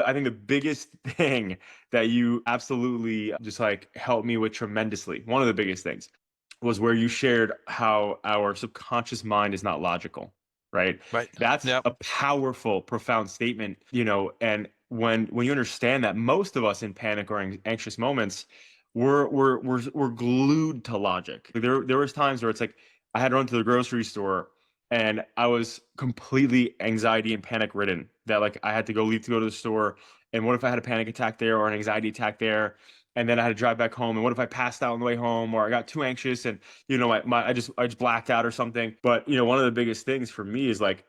I think the biggest thing that you absolutely just like helped me with tremendously, one of the biggest things was where you shared how our subconscious mind is not logical, right? Right. That's Yep. a powerful, profound statement, and when you understand that most of us in panic or anxious moments, we're glued to logic. There was times where it's like I had to run to the grocery store and I was completely anxiety and panic ridden that like I had to leave to go to the store. And what if I had a panic attack there or an anxiety attack there? And then I had to drive back home. And what if I passed out on the way home or I got too anxious and I just blacked out or something. But one of the biggest things for me is like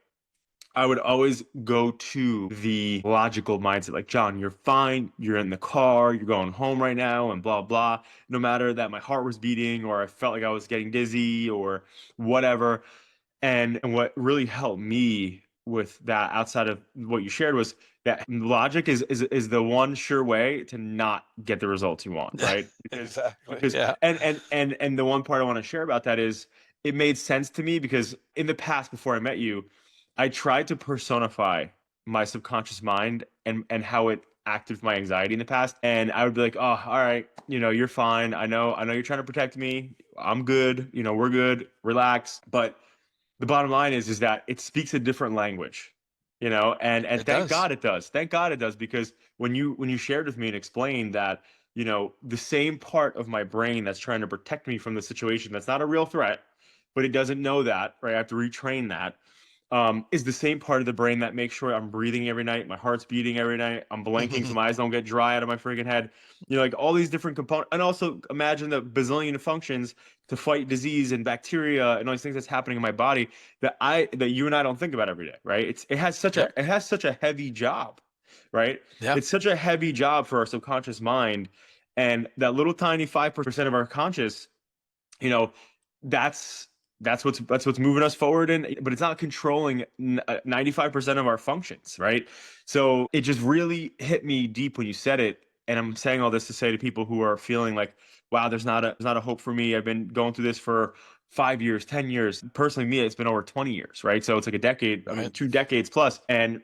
I would always go to the logical mindset, like, John, you're fine. You're in the car. You're going home right now, and blah, blah. No matter that my heart was beating or I felt like I was getting dizzy or whatever. And what really helped me with that outside of what you shared was that logic is the one sure way to not get the results you want, right? Because Exactly. because Yeah. and the one part I want to share about that is it made sense to me because in the past before I met you, I tried to personify my subconscious mind and how it acted with my anxiety in the past. And I would be like, oh, all right, you're fine. I know you're trying to protect me. I'm good. We're good. Relax. But the bottom line is that it speaks a different language, and It thank does. God it does. Thank God it does, because when you shared with me and explained that, the same part of my brain that's trying to protect me from the situation that's not a real threat, but it doesn't know that, right? I have to retrain that. Is the same part of the brain that makes sure I'm breathing every night, my heart's beating every night, I'm blinking so my eyes don't get dry out of my freaking head. Like all these different components, and also imagine the bazillion functions to fight disease and bacteria and all these things that's happening in my body that you and I don't think about every day, right? It has such a Yep. it has such a heavy job, right? Yeah. It's such a heavy job for our subconscious mind, and that little tiny 5% of our conscious, you know, that's that's what's moving us forward, and but it's not controlling 95% of our functions, right? So it just really hit me deep when you said it. And I'm saying all this to say to people who are feeling like, wow, there's not a hope for me. I've been going through this for 5 years, 10 years. Personally, me, it's been over 20 years, right? So it's like a decade, I mean, Right. 2 decades plus. And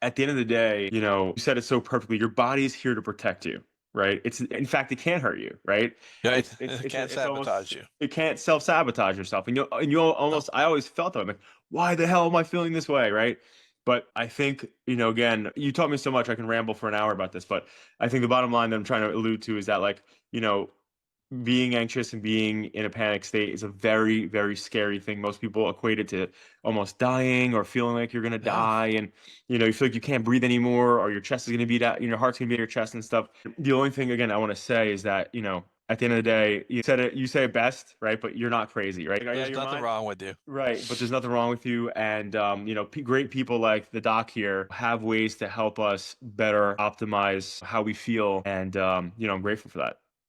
at the end of the day, you said it so perfectly. Your body's here to protect you, right? It's in fact, it can't hurt you, right? Right. It's it's It it's can't it's almost sabotage you. it can't self sabotage yourself, and you No. almost I always felt that I'm like, why the hell am I feeling this way, right? But I think again, you taught me so much. I can ramble for an hour about this, but I think the bottom line that I'm trying to allude to is that like you know being anxious and being in a panic state is a very, very scary thing. Most people equate it to almost dying or feeling like you're gonna Yeah. die, and you feel like you can't breathe anymore, or your chest is gonna beat out, your heart's gonna beat your chest and stuff. The only thing again I want to say is that at the end of the day, you say it best, right? But you're not crazy, right? Are you out of There's your nothing mind? wrong with you. Right, but there's nothing wrong with you, and great people like the doc here have ways to help us better optimize how we feel, and I'm grateful for that.